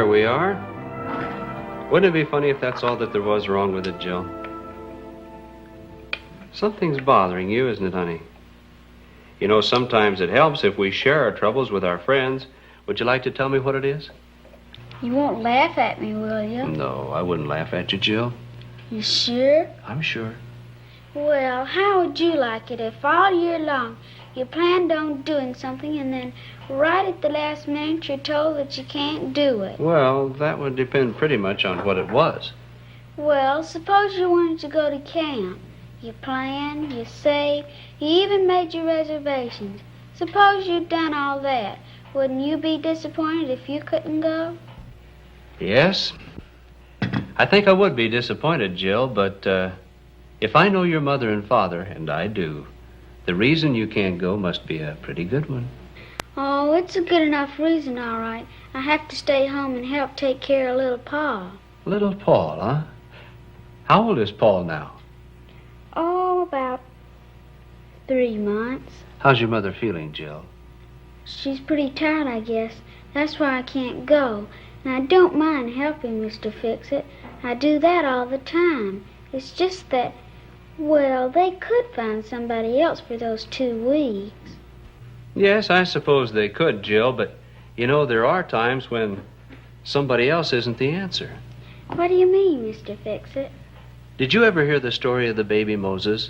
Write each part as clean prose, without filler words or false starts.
there we are. Wouldn't it be funny if that's all that there was wrong with it, Jill? Something's bothering you, isn't it, honey? You know, sometimes it helps if we share our troubles with our friends. Would you like to tell me what it is? You won't laugh at me, will you? No, I wouldn't laugh at you, Jill. You sure? I'm sure. Well, how would you like it if all year long you planned on doing something and then right at the last minute you're told that you can't do it? Well, that would depend pretty much on what it was. Well, suppose you wanted to go to camp. You planned, you saved, you even made your reservations. Suppose you'd done all that. Wouldn't you be disappointed if you couldn't go? Yes. I think I would be disappointed, Jill, but if I know your mother and father, and I do, the reason you can't go must be a pretty good one. Oh, it's a good enough reason, all right. I have to stay home and help take care of little Paul. Little Paul, huh? How old is Paul now? Oh, about 3 months. How's your mother feeling, Jill? She's pretty tired, I guess. That's why I can't go. And I don't mind helping Mr. Fix-It. I do that all the time. It's just that, well, they could find somebody else for those 2 weeks. Yes, I suppose they could, Jill, but, you know, there are times when somebody else isn't the answer. What do you mean, Mr. Fix-It? Did you ever hear the story of the baby Moses?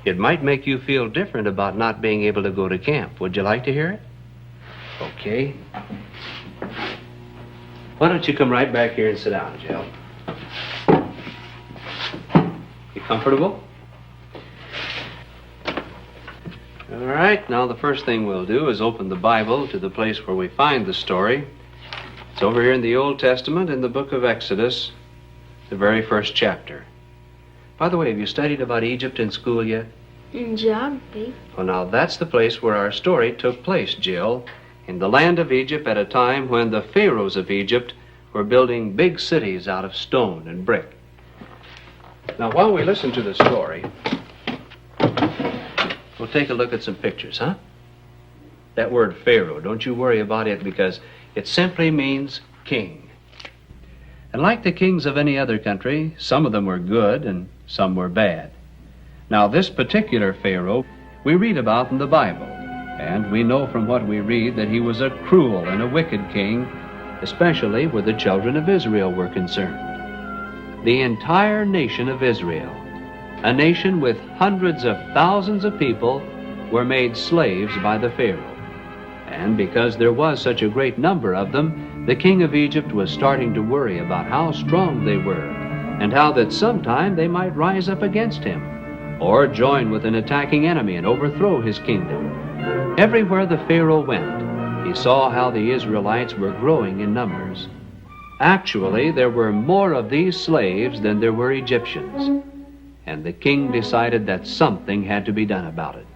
It might make you feel different about not being able to go to camp. Would you like to hear it? Okay. Why don't you come right back here and sit down, Jill? You comfortable? All right, now the first thing we'll do is open the Bible to the place where we find the story. It's over here in the Old Testament in the book of Exodus, the very first chapter. By the way, have you studied about Egypt in school yet? In geography. Well, now that's the place where our story took place, Jill, in the land of Egypt at a time when the pharaohs of Egypt were building big cities out of stone and brick. Now, while we listen to the story, we'll take a look at some pictures, huh? That word Pharaoh, don't you worry about it because it simply means king. And like the kings of any other country, some of them were good and some were bad. Now, this particular Pharaoh we read about in the Bible, and we know from what we read that he was a cruel and a wicked king, especially where the children of Israel were concerned. The entire nation of Israel, a nation with hundreds of thousands of people, were made slaves by the Pharaoh. And because there was such a great number of them, the king of Egypt was starting to worry about how strong they were and how that sometime they might rise up against him or join with an attacking enemy and overthrow his kingdom. Everywhere the Pharaoh went, he saw how the Israelites were growing in numbers. Actually, there were more of these slaves than there were Egyptians. And the king decided that something had to be done about it.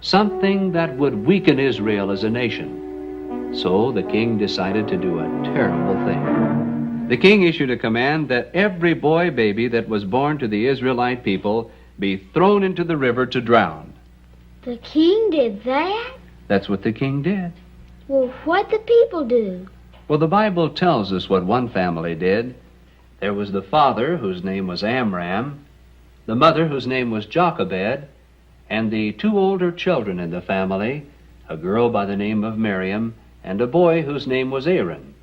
Something that would weaken Israel as a nation. So the king decided to do a terrible thing. The king issued a command that every boy baby that was born to the Israelite people be thrown into the river to drown. The king did that? That's what the king did. Well, what'd the people do? Well, the Bible tells us what one family did. There was the father, whose name was Amram, the mother, whose name was Jochebed, and the 2 older children in the family, a girl by the name of Miriam, and a boy whose name was Aaron.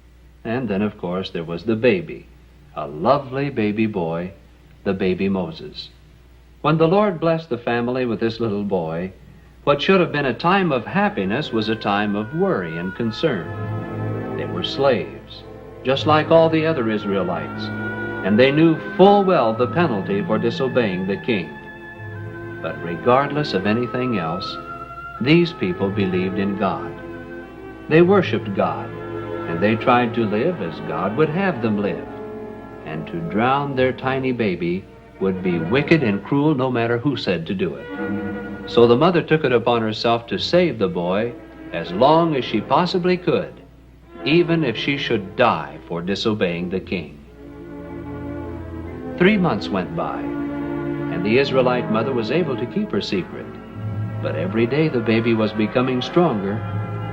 And then, of course, there was the baby, a lovely baby boy, the baby Moses. When the Lord blessed the family with this little boy, what should have been a time of happiness was a time of worry and concern. They were slaves, just like all the other Israelites, and they knew full well the penalty for disobeying the king. But regardless of anything else, these people believed in God. They worshiped God, and they tried to live as God would have them live. And to drown their tiny baby would be wicked and cruel no matter who said to do it. So the mother took it upon herself to save the boy as long as she possibly could, even if she should die for disobeying the king. 3 months went by, and the Israelite mother was able to keep her secret. But every day the baby was becoming stronger,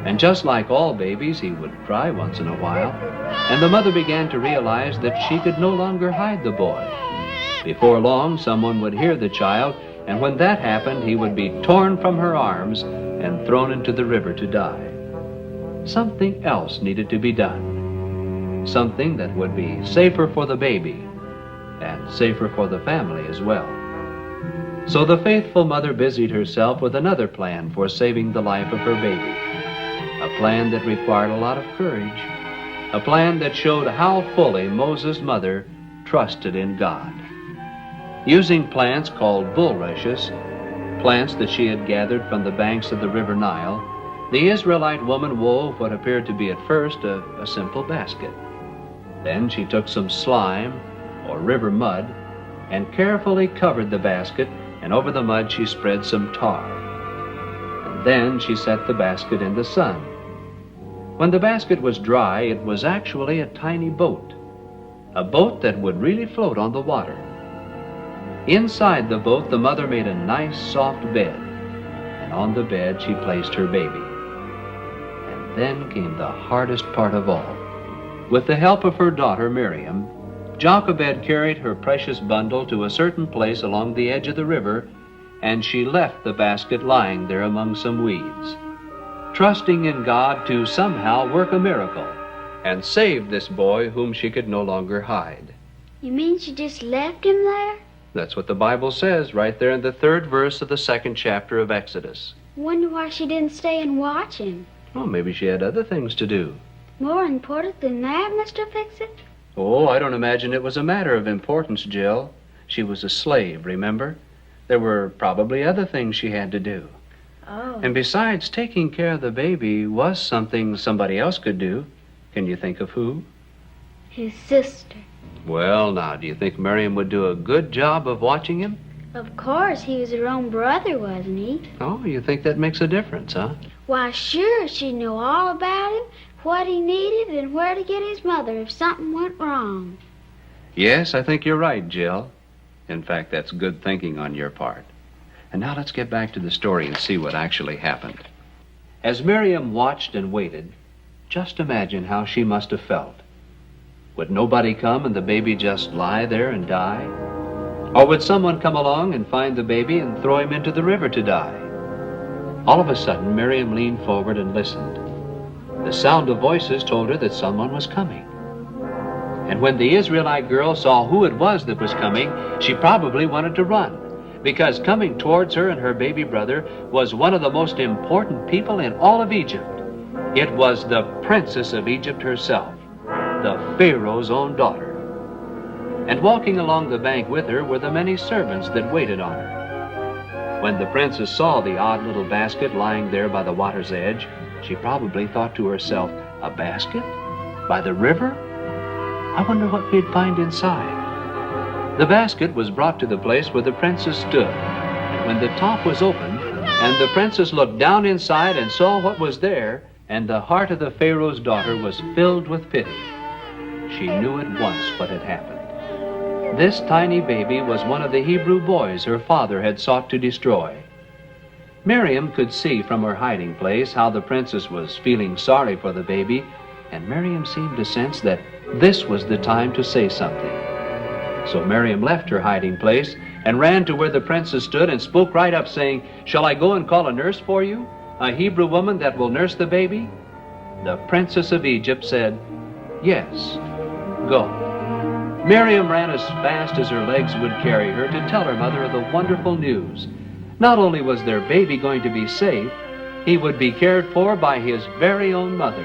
And just like all babies, he would cry once in a while, and the mother began to realize that she could no longer hide the boy. Before long, someone would hear the child, and when that happened, he would be torn from her arms and thrown into the river to die. Something else needed to be done. Something that would be safer for the baby and safer for the family as well. So the faithful mother busied herself with another plan for saving the life of her baby. A plan that required a lot of courage. A plan that showed how fully Moses' mother trusted in God. Using plants called bulrushes, plants that she had gathered from the banks of the river Nile, the Israelite woman wove what appeared to be at first a simple basket. Then she took some slime or river mud and carefully covered the basket, and over the mud she spread some tar. And then she set the basket in the sun. When the basket was dry, it was actually a tiny boat, a boat that would really float on the water. Inside the boat, the mother made a nice soft bed, and on the bed she placed her baby. And then came the hardest part of all. With the help of her daughter Miriam, Jochebed carried her precious bundle to a certain place along the edge of the river, and she left the basket lying there among some weeds, trusting in God to somehow work a miracle and save this boy whom she could no longer hide. You mean she just left him there? That's what the Bible says right there in the 3rd verse of the 2nd chapter of Exodus. Wonder why she didn't stay and watch him. Well, maybe she had other things to do. More important than that, Mr. Fix-It? Oh, I don't imagine it was a matter of importance, Jill. She was a slave, remember? There were probably other things she had to do. Oh. And besides, taking care of the baby was something somebody else could do. Can you think of who? His sister. Well, now, do you think Miriam would do a good job of watching him? Of course, he was her own brother, wasn't he? Oh, you think that makes a difference, huh? Why, sure, she'd know all about him, what he needed, and where to get his mother if something went wrong. Yes, I think you're right, Jill. In fact, that's good thinking on your part. And now let's get back to the story and see what actually happened. As Miriam watched and waited, just imagine how she must have felt. Would nobody come and the baby just lie there and die? Or would someone come along and find the baby and throw him into the river to die? All of a sudden, Miriam leaned forward and listened. The sound of voices told her that someone was coming. And when the Israelite girl saw who it was that was coming, she probably wanted to run, because coming towards her and her baby brother was one of the most important people in all of Egypt. It was the princess of Egypt herself, the Pharaoh's own daughter. And walking along the bank with her were the many servants that waited on her. When the princess saw the odd little basket lying there by the water's edge, she probably thought to herself, a basket? By the river? I wonder what we'd find inside. The basket was brought to the place where the princess stood. And when the top was opened, and the princess looked down inside and saw what was there, and the heart of the Pharaoh's daughter was filled with pity. She knew at once what had happened. This tiny baby was one of the Hebrew boys her father had sought to destroy. Miriam could see from her hiding place how the princess was feeling sorry for the baby, and Miriam seemed to sense that this was the time to say something. So Miriam left her hiding place and ran to where the princess stood and spoke right up, saying, "Shall I go and call a nurse for you? A Hebrew woman that will nurse the baby?" The princess of Egypt said, "Yes, go." Miriam ran as fast as her legs would carry her to tell her mother of the wonderful news. Not only was their baby going to be safe, he would be cared for by his very own mother.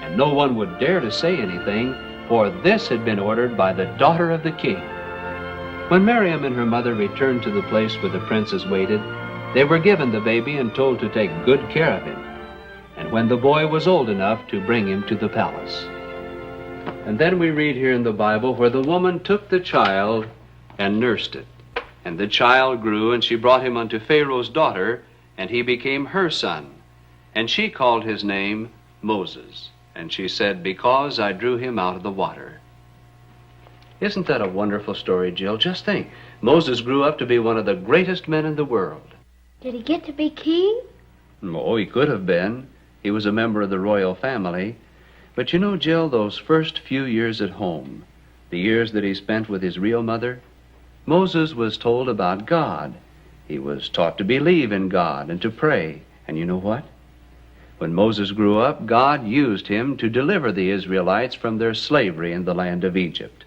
And no one would dare to say anything, for this had been ordered by the daughter of the king. When Miriam and her mother returned to the place where the princess waited, they were given the baby and told to take good care of him, and when the boy was old enough, to bring him to the palace. And then we read here in the Bible where the woman took the child and nursed it. And the child grew, and she brought him unto Pharaoh's daughter, and he became her son. And she called his name Moses. And she said, "Because I drew him out of the water." Isn't that a wonderful story, Jill? Just think, Moses grew up to be one of the greatest men in the world. Did he get to be king? Oh, he could have been. He was a member of the royal family. But you know, Jill, those first few years at home, the years that he spent with his real mother, Moses was told about God. He was taught to believe in God and to pray. And you know what? When Moses grew up, God used him to deliver the Israelites from their slavery in the land of Egypt.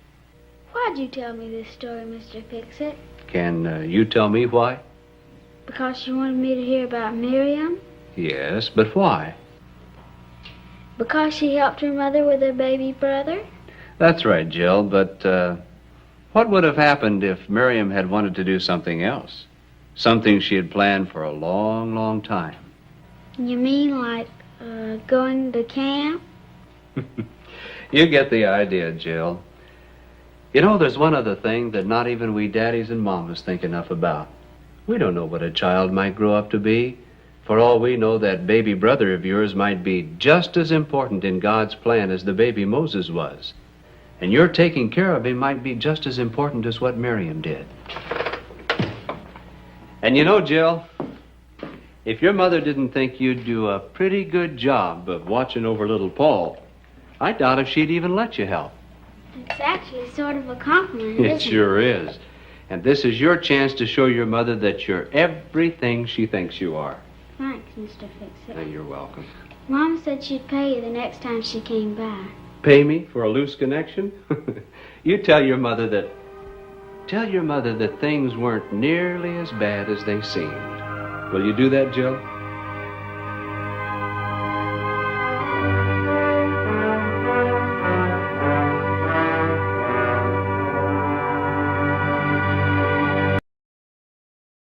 Why'd you tell me this story, Mr. Fix-It? Can you tell me why? Because you wanted me to hear about Miriam? Yes, but why? Because she helped her mother with her baby brother? That's right, Jill, but what would have happened if Miriam had wanted to do something else? Something she had planned for a long, long time. You mean like going to camp? You get the idea, Jill. You know, there's one other thing that not even we daddies and mamas think enough about. We don't know what a child might grow up to be. For all we know, that baby brother of yours might be just as important in God's plan as the baby Moses was. And your taking care of him might be just as important as what Miriam did. And you know, Jill, if your mother didn't think you'd do a pretty good job of watching over little Paul, I doubt if she'd even let you help. It's actually sort of a compliment, It isn't sure is. And this is your chance to show your mother that you're everything she thinks you are. Thanks, Mr. Fix-It. You're welcome. Mom said she'd pay you the next time she came by. Pay me for a loose connection? You tell your mother that things weren't nearly as bad as they seemed. Will you do that, Jill?